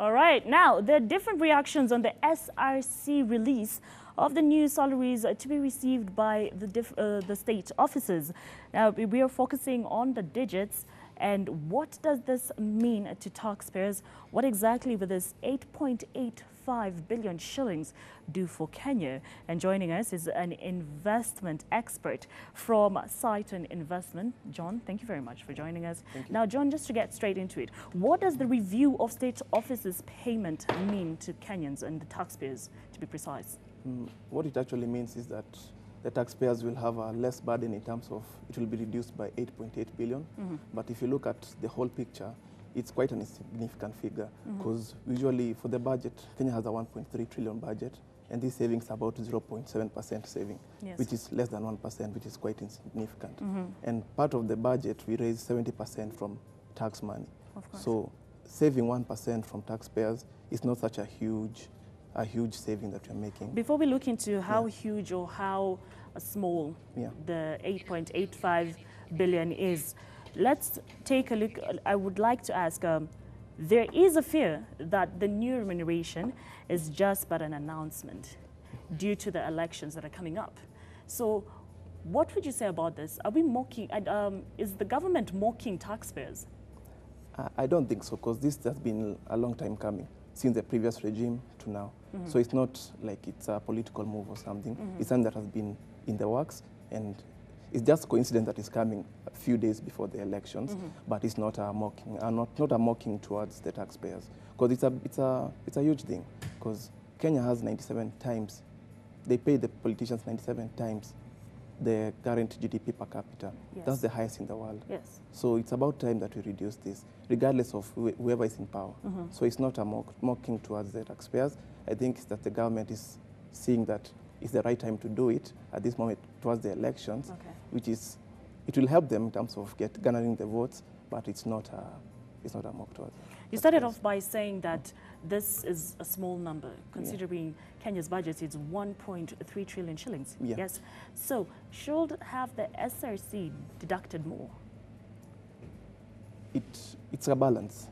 All right. Now, there are different reactions on the SRC release of the new salaries to be received by the state officers. Now, we are focusing on the digits. And what does this mean to taxpayers? What exactly will this 8.85 billion shillings do for Kenya? And joining us is an investment expert from Citon Investment. John, thank you very much for joining us. Now, John, just to get straight into it, what does the review of state officers' payment mean to Kenyans and the taxpayers, to be precise? What it actually means is that the taxpayers will have a less burden in terms of it will be reduced by 8.8 billion. But if you look at the whole picture, it's quite a significant figure because usually for the budget, Kenya has a 1.3 trillion budget, and this savings is about 0.7% saving, which is less than 1%, which is quite insignificant. And part of the budget, we raise 70% from tax money. So saving 1% from taxpayers is not such a huge saving that you're making. Before we look into how huge or how small the 8.85 billion is, let's take a look. I would like to ask, there is a fear that the new remuneration is just but an announcement due to the elections that are coming up. So what would you say about this? Are we mocking, is the government mocking taxpayers? I don't think so, because this has been a long time coming, since the previous regime to now. So it's not like it's a political move or something. It's something that has been in the works, and it's just coincidence that it's coming a few days before the elections, but it's not a mocking, not a mocking towards the taxpayers, because it's a huge thing, because Kenya has 97 times, they pay the politicians 97 times the current GDP per capita. That's the highest in the world. So it's about time that we reduce this, regardless of whoever is in power. So it's not a mocking towards the taxpayers. I think it's that the government is seeing that it's the right time to do it at this moment towards the elections, which is, it will help them in terms of garnering the votes, but it's not a mock towards them. You started off by saying that this is a small number, considering Kenya's budget is 1.3 trillion shillings. Yes. So should have the SRC deducted more? It's a balance.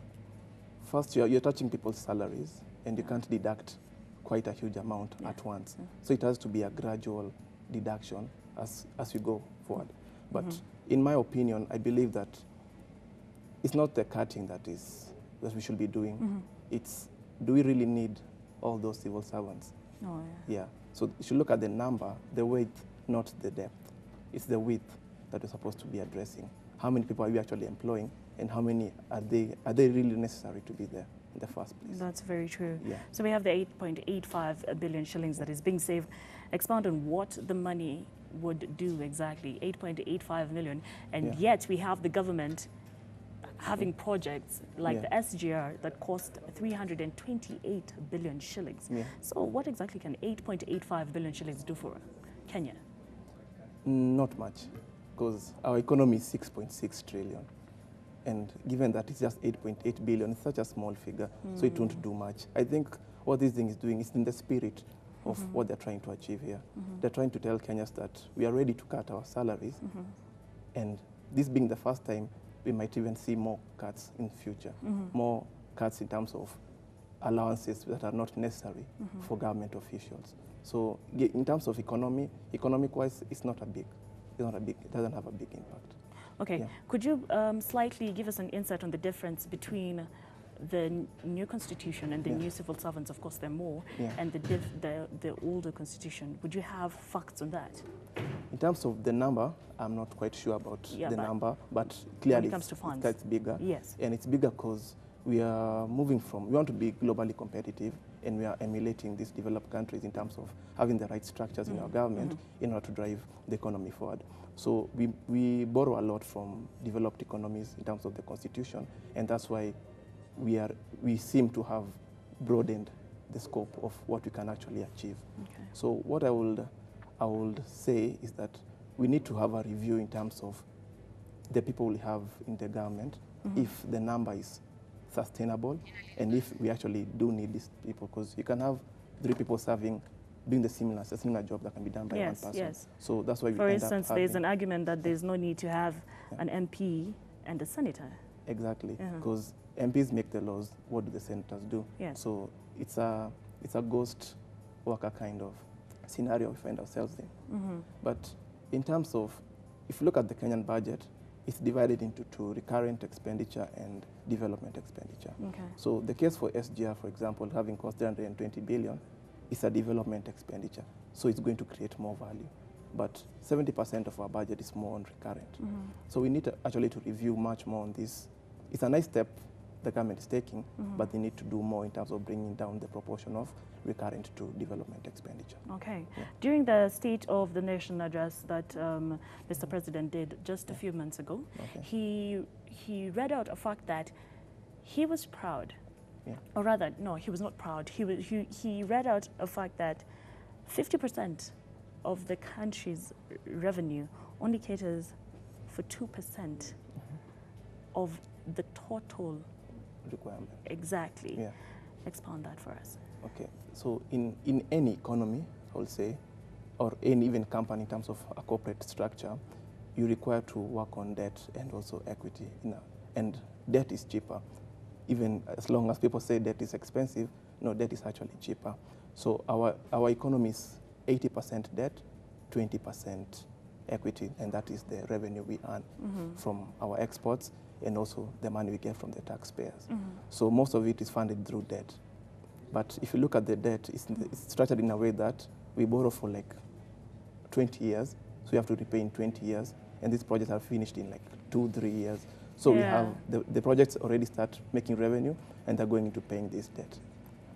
First, you're touching people's salaries, and you can't deduct quite a huge amount at once. So it has to be a gradual deduction as we go forward. But in my opinion, I believe that it's not the cutting that we should be doing. It's, do we really need all those civil servants? So you should look at the number, the weight, not the depth. It's the width that we're supposed to be addressing. How many people are we actually employing, and how many are they really necessary to be there in the first place? That's very true. So we have the 8.85 billion shillings that is being saved. Expound on what the money would do exactly, 8.85 million, and yet we have the government having projects like the SGR that cost 328 billion shillings. So what exactly can 8.85 billion shillings do for Kenya? Not much, because our economy is 6.6 trillion. And given that it's just 8.8 billion, it's such a small figure, so it won't do much. I think what this thing is doing is in the spirit of what they're trying to achieve here. They're trying to tell Kenyans that we are ready to cut our salaries, and this being the first time, we might even see more cuts in future, more cuts in terms of allowances that are not necessary for government officials. So in terms of economic-wise, it doesn't have a big impact. Okay, could you slightly give us an insight on the difference between the new constitution and the new civil servants? Of course, there are more, and the older constitution. Would you have facts on that? In terms of the number, I'm not quite sure about the number, but clearly when it comes to funds, it's bigger. And it's bigger because we are moving we want to be globally competitive, and we are emulating these developed countries in terms of having the right structures in our government in order to drive the economy forward. So we borrow a lot from developed economies in terms of the constitution, and that's why we seem to have broadened the scope of what we can actually achieve. So what I would say is that we need to have a review in terms of the people we have in the government, if the number is sustainable, and if we actually do need these people, because you can have 3 people doing a similar job that can be done by one person. So that's why for instance, there's an argument that there's no need to have an MP and a senator. Exactly, because MPs make the laws. What do the senators do? Yes. So it's a ghost worker kind of scenario we find ourselves in. But in terms of, if you look at the Kenyan budget, it's divided into two: recurrent expenditure and development expenditure. Okay. So the case for SGR, for example, having cost 320 billion, is a development expenditure. So it's going to create more value. But 70% of our budget is more on recurrent. So we need to actually to review much more on this. It's a nice step the government is taking, but they need to do more in terms of bringing down the proportion of recurrent to development expenditure. Okay. Yeah. During the State of the Nation address that Mr. President did just a few months ago, Okay. he read out a fact that he was proud, or rather, no, he was not proud. He read out a fact that 50% of the country's revenue only caters for 2% of the total Requirement. Exactly. Yeah. Expound that for us. Okay. So in any economy, I would say, or in even company in terms of a corporate structure, you require to work on debt and also equity. And debt is cheaper. Even as long as people say debt is expensive, no, debt is actually cheaper. So our economy is 80% debt, 20% equity, and that is the revenue we earn from our exports and also the money we get from the taxpayers. So most of it is funded through debt. But if you look at the debt, it's structured in a way that we borrow for like 20 years, so we have to repay in 20 years, and these projects are finished in like 2-3 years. So we have, the projects already start making revenue, and they're going into paying this debt.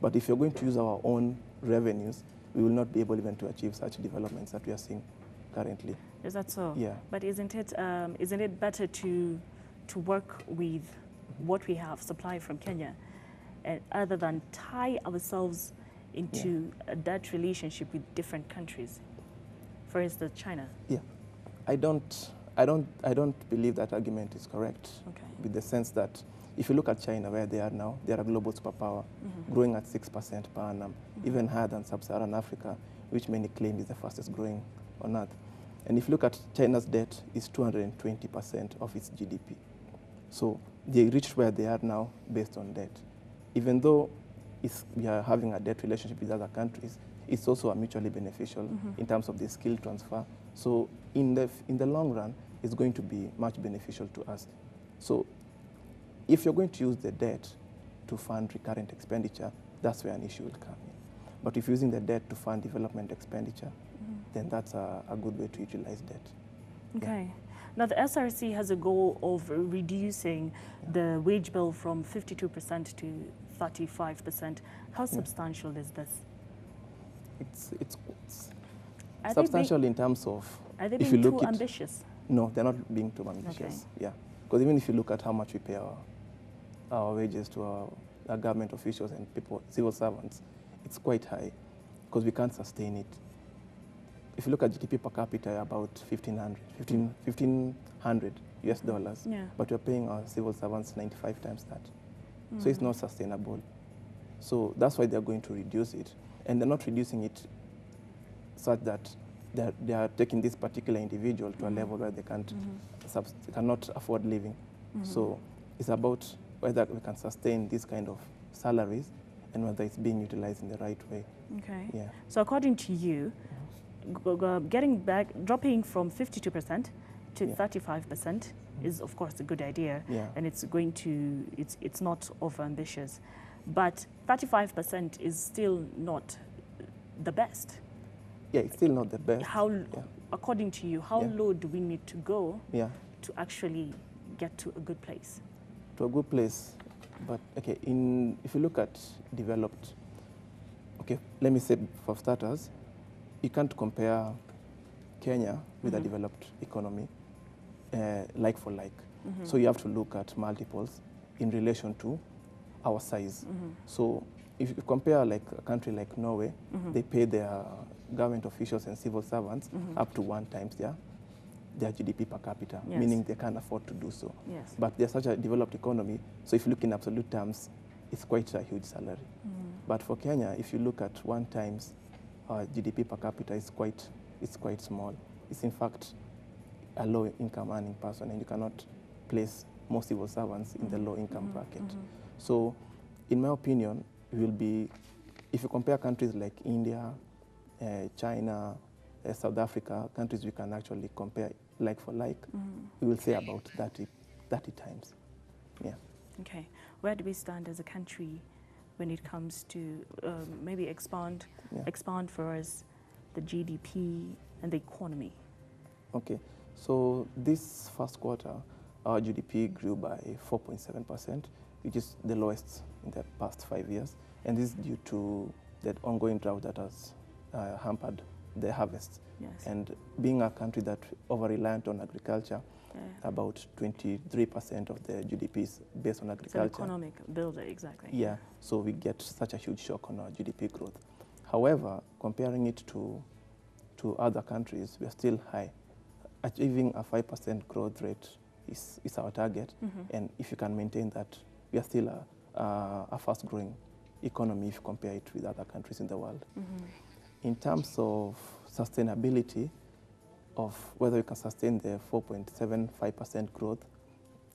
But if you're going to use our own revenues, we will not be able even to achieve such developments that we are seeing currently. Is that so? Yeah. But isn't it better to work with what we have supplied from Kenya, other than tie ourselves into a debt relationship with different countries, for instance, China? Yeah, I don't believe that argument is correct. Okay. With the sense that if you look at China, where they are now, they are a global superpower, growing at 6% per annum, even higher than sub-Saharan Africa, which many claim is the fastest growing on earth. And if you look at China's debt, it's 220% of its GDP. So they reached where they are now based on debt. Even though we are having a debt relationship with other countries, it's also a mutually beneficial in terms of the skill transfer. So in the long run, it's going to be much beneficial to us. So if you're going to use the debt to fund recurrent expenditure, that's where an issue will come in. But if you're using the debt to fund development expenditure, then that's a good way to utilize debt. Okay. Now, the SRC has a goal of reducing the wage bill from 52% to 35%. How substantial is this? It's substantial in terms of, are they if being you look too ambitious? No, they're not being too ambitious. Yeah, because even if you look at how much we pay our wages to our government officials and people, civil servants, it's quite high because we can't sustain it. If you look at GDP per capita, about $1,500 US dollars, but we're paying our civil servants 95 times that. So it's not sustainable. So that's why they're going to reduce it. And they're not reducing it such that they are taking this particular individual to a level where they cannot afford living. So it's about whether we can sustain this kind of salaries and whether it's being utilized in the right way. Okay. Yeah. So according to you, dropping from 52% to 35% is, of course, a good idea, and it's not over-ambitious. But 35% is still not the best. Yeah, it's still not the best. According to you, how low do we need to go to actually get to a good place? To a good place, but okay, if you look at developed, okay, let me say for starters, you can't compare Kenya with a developed economy like for like. So you have to look at multiples in relation to our size. So if you compare like a country like Norway, they pay their government officials and civil servants up to 1 times their GDP per capita, meaning they can't afford to do so. But they're such a developed economy, so if you look in absolute terms, it's quite a huge salary. But for Kenya, if you look at 1 times GDP per capita, it's quite small. It's in fact a low income earning person, and you cannot place most civil servants in the low income bracket. So in my opinion, it will be, if you compare countries like India, China, South Africa, countries we can actually compare like for like, we will say about 30 times. Yeah. Okay. Where do we stand as a country when it comes to maybe expand for us the GDP and the economy? Okay. So this first quarter, our GDP grew by 4.7%, which is the lowest in the past 5 years. And this is due to that ongoing drought that has hampered the harvest. Yes. And being a country that over-reliant on agriculture, about 23% of the GDP is based on agriculture. It's an economic builder, exactly. Yeah, so we get such a huge shock on our GDP growth. However, comparing it to other countries, we are still high. Achieving a 5% growth rate is our target, and if you can maintain that, we are still a fast-growing economy if you compare it with other countries in the world. In terms of sustainability, of whether we can sustain the 4.75% growth,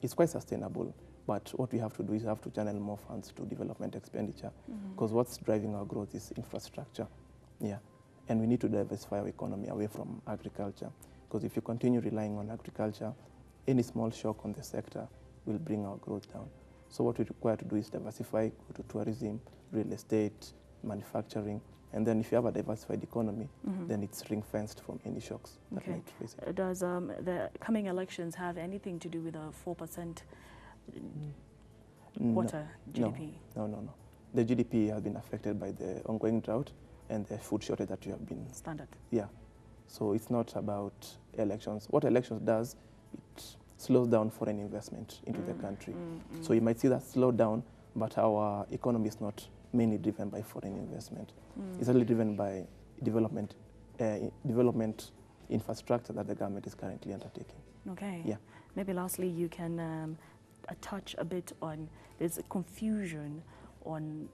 it's quite sustainable. But what we have to do is have to channel more funds to development expenditure, because what's driving our growth is infrastructure. Yeah, and we need to diversify our economy away from agriculture, because if you continue relying on agriculture, any small shock on the sector will bring our growth down. So what we require to do is diversify, go to tourism, real estate, manufacturing, and then if you have a diversified economy, then it's ring-fenced from any shocks that might face it. Does the coming elections have anything to do with a 4% quarter GDP? No. The GDP has been affected by the ongoing drought and the food shortage that you have been... Standard. Yeah. So it's not about elections. What elections does, it slows down foreign investment into the country. So you might see that slow down, but our economy is not mainly driven by foreign investment. It's only driven by development infrastructure that the government is currently undertaking. Okay. Yeah. Maybe lastly, you can touch a bit on, there's a confusion on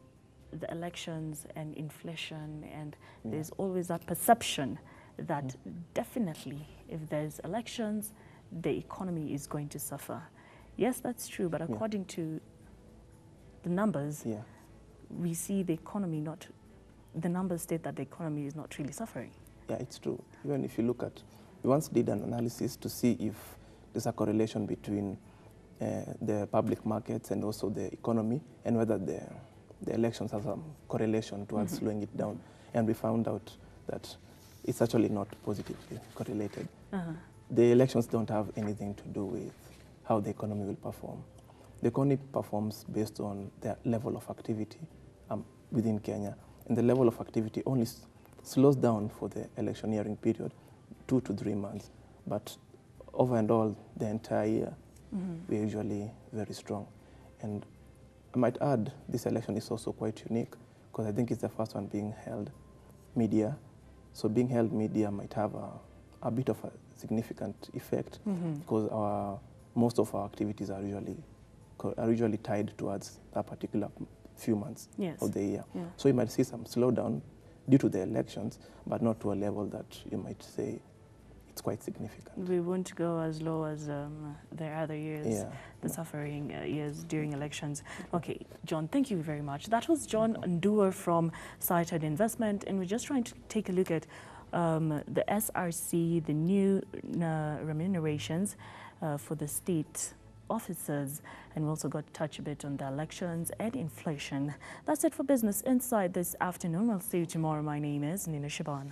the elections and inflation, and there's always that perception that definitely if there's elections, the economy is going to suffer. Yes, that's true, but according to the numbers, we see the economy the numbers state that the economy is not really suffering. Yeah, it's true. Even if you look at, we once did an analysis to see if there's a correlation between the public markets and also the economy, and whether the elections have some correlation towards slowing it down. And we found out that it's actually not positively correlated. The elections don't have anything to do with how the economy will perform. The economy performs based on the level of activity within Kenya. And the level of activity only slows down for the electioneering period, 2 to 3 months. But over and all, the entire year, we're usually very strong. And I might add, this election is also quite unique, because I think it's the first one being held media. So being held media might have a bit of a significant effect, because most of our activities are usually tied towards a particular few months of the year. So you might see some slowdown due to the elections, but not to a level that you might say it's quite significant. We won't go as low as the other years, the suffering years during elections. Okay, John, thank you very much. That was John Ndua from Sighted Investment, and we're just trying to take a look at the SRC, the new remunerations for the state officers, and we also got to touch a bit on the elections and inflation. That's it for Business Insight this afternoon. I'll see you tomorrow. My name is Nina Shaban.